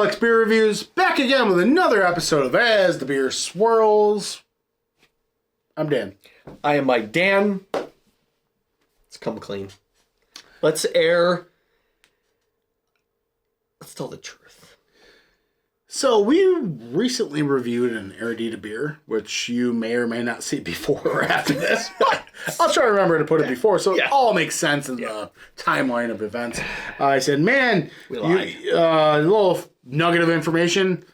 Alex Beer Reviews, back again with another episode of As the Beer Swirls. I'm Dan. I am Mike. Dan, let's come clean. Let's tell the truth. So we recently reviewed an Eredità Beer, which you may or may not see before or after this, but I'll try to remember to put it before, so it all makes sense in the timeline of events. I said, man, a little nugget of information.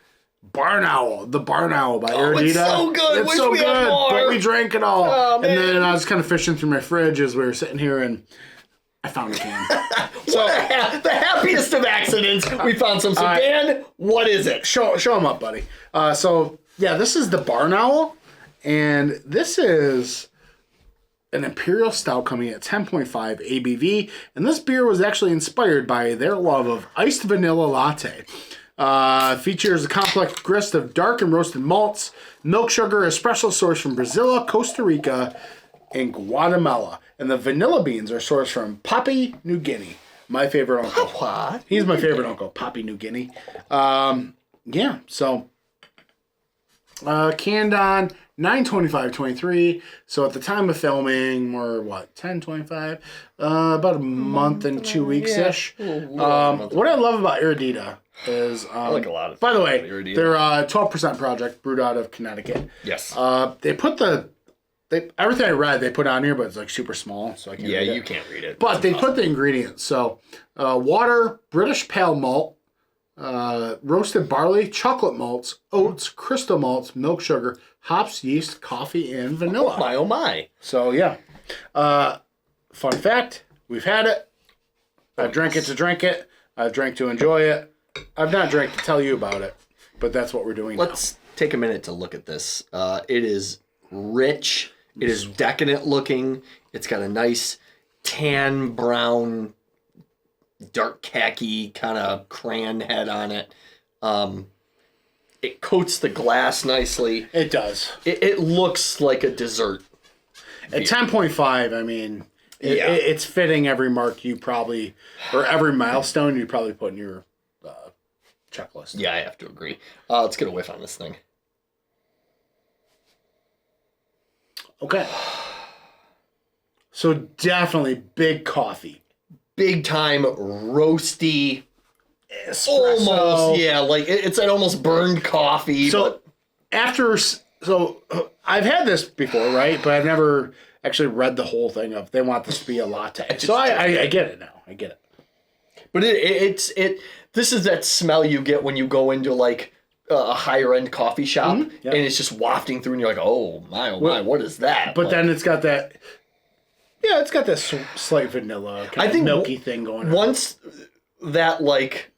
Barn Owl, the Barn Owl by Eredità. It's so good. It's Wish so we good, had more. but we drank it all. Oh, man. And then I was kind of fishing through my fridge as we were sitting here, and I found a can. So the happiest of accidents, we found some. So Dan, what is it? Show them up, buddy. This is the Barn Owl, and this is an Imperial Stout coming at 10.5 ABV, and this beer was actually inspired by their love of iced vanilla latte. Features a complex grist of dark and roasted malts, milk sugar, espresso sourced from Brazil, Costa Rica, and Guatemala. And the vanilla beans are sourced from Papua New Guinea. My favorite uncle. What? He's my favorite uncle, Papua New Guinea. Canned on 9/25/23. So at the time of filming, we're 10/25? About a month and 2 weeks-ish. What I love about Eredità is... I like a lot of by the way, Eredità. they're a 12% project brewed out of Connecticut. Yes. They put everything I read, they put on here, but it's like super small, so I can't read it. You can't read it. But they put the ingredients. So, water, British pale malt, roasted barley, chocolate malts, oats, crystal malts, milk sugar, hops, yeast, coffee, and vanilla. Oh my. So, yeah. Fun fact, we've had it. I've drank it to drink it. I've drank to enjoy it. I've not drank to tell you about it. But that's what we're doing now. Let's take a minute to look at this. It is rich. It is decadent looking. It's got a nice tan brown, dark khaki kind of crayon head on it. It coats the glass nicely. It does. It looks like a dessert. At 10.5, I mean, it's fitting every mark you probably, or every milestone you probably put in your checklist. Yeah, I have to agree. Let's get a whiff on this thing. Okay. So definitely big coffee. Big time roasty. Espresso. Almost, yeah, like it's an almost burned coffee. So I've had this before, right? But I've never actually read the whole thing of they want this to be a latte. So I get it now. I get it. But this is that smell you get when you go into like a higher end coffee shop, and it's just wafting through, and you're like, oh my, what is that? But then it's got that. Yeah, it's got that slight vanilla kind of milky thing going on. Once that like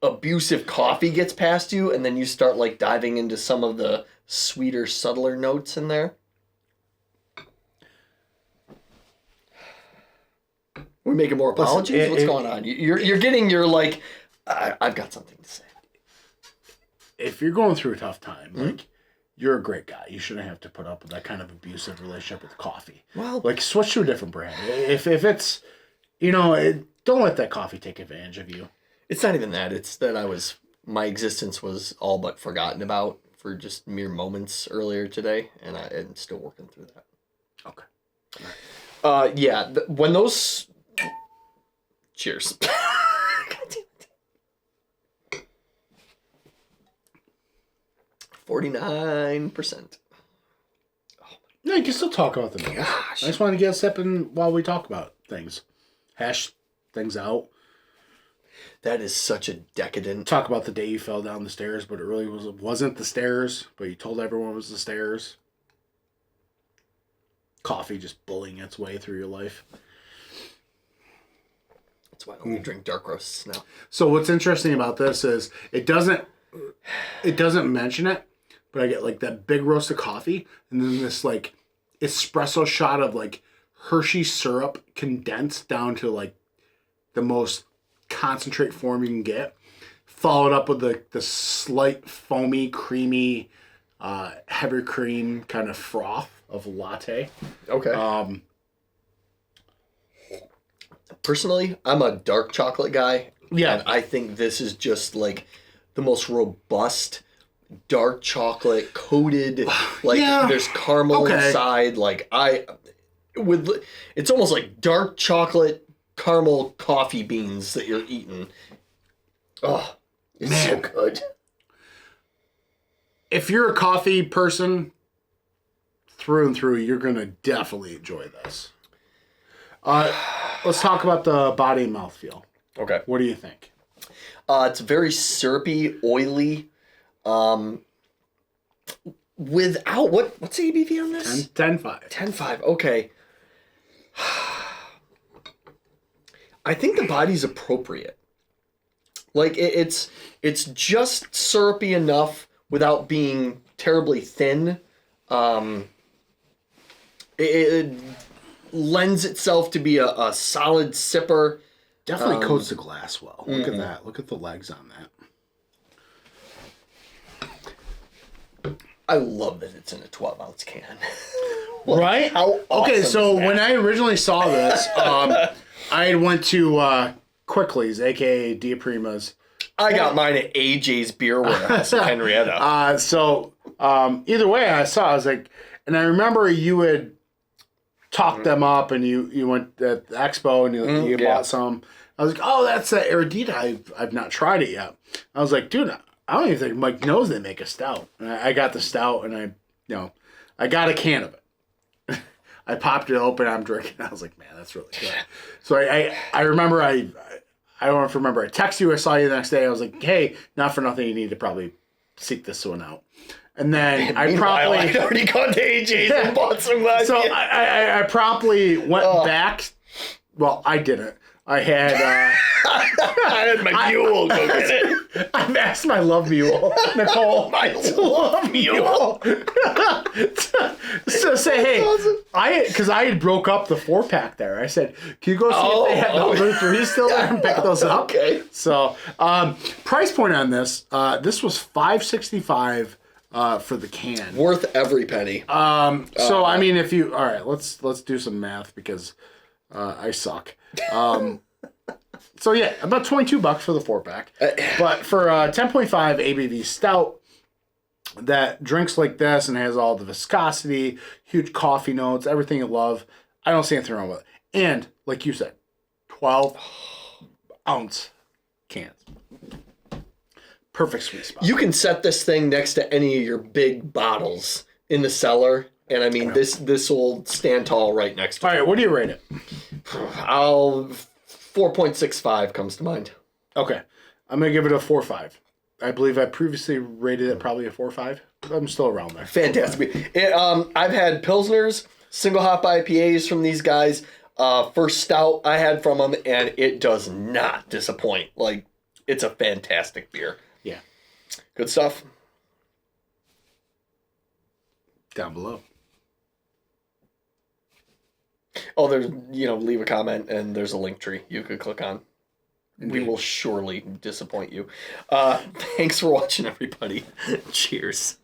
abusive coffee gets past you, and then you start like diving into some of the sweeter, subtler notes in there. We're making more apologies. What's going on? You're getting your like. I've got something to say. If you're going through a tough time, like, you're a great guy. You shouldn't have to put up with that kind of abusive relationship with coffee. Well, like, switch to a different brand. If it's, don't let that coffee take advantage of you. It's not even that. It's that my existence was all but forgotten about for just mere moments earlier today, and I'm still working through that. Okay. When those... Cheers. 49%. No, you can still talk about the meal. I just want to get a sip while we talk about things. Hash things out. That is such a decadent... Talk about the day you fell down the stairs, but it really wasn't the stairs, but you told everyone it was the stairs. Coffee just bullying its way through your life. That's why I only drink dark roasts now. So what's interesting about this is it doesn't mention it, but I get like that big roast of coffee and then this like espresso shot of like Hershey syrup condensed down to like the most concentrate form you can get, followed up with the slight foamy, creamy, heavy cream kind of froth of latte. Okay. Personally, I'm a dark chocolate guy. Yeah. And I think this is just like the most robust dark chocolate coated, like Yeah. there's caramel Okay. inside. Like it's almost like dark chocolate caramel coffee beans that you're eating. Oh, it's so Man. good. If you're a coffee person through and through, you're going to definitely enjoy this. Let's talk about the body and mouthfeel. Okay. What do you think? It's very syrupy, oily. Without what's the ABV on this? 10.5. 10.5. Okay. I think the body's appropriate. Like it's just syrupy enough without being terribly thin. It lends itself to be a solid sipper. Definitely coats the glass well. Look at that. Look at the legs on that. I love that it's in a 12-ounce can. Right? How awesome Okay, so is that? when I originally saw this, I went to Quickly's, aka Dia Prima's. I got mine at AJ's Beer Warehouse in Henrietta. Either way, I was like, and I remember you had talked them up, and you went at the expo and you bought some. I was like, oh, that's the Eredità. I've not tried it yet. I was like, dude, I don't even think Mike knows they make a stout. And I got the stout, and I got a can of it. I popped it open. I'm drinking. I was like, man, that's really good. So I remember I don't know if you remember. I texted you. I saw you the next day. I was like, hey, not for nothing. You need to probably seek this one out. And then I'd already gone to AJ's and bought some last So year. I promptly went back. Well, I didn't. I had I had my mule go get it. I've asked my love mule, Nicole. My love mule. So say, hey, because I had broke up the 4-pack there. I said, can you go see if they have number 3 still there and pick those up? Okay. So price point on this, this was $5.65 for the can. Worth every penny. So I mean, if you all right, let's do some math because I suck. So yeah, about $22 for the 4-pack, but for 10.5 ABV stout that drinks like this and has all the viscosity, huge coffee notes, everything you love, I don't see anything wrong with it. And like you said, 12-ounce cans, perfect sweet spot. You can set this thing next to any of your big bottles in the cellar, and I mean this will stand tall right next to it. All right, what do you rate it? 4.65 comes to mind. Okay, I'm gonna give it a 4.5. I believe I previously rated it probably a 4.5. I'm still around there. Fantastic. I've had Pilsners, single hop IPAs from these guys. First stout I had from them, and it does not disappoint. Like, it's a fantastic beer. Yeah. Good stuff. Down below. Oh, there's, leave a comment, and there's a link tree you could click on. We will surely disappoint you. Thanks for watching, everybody. Cheers.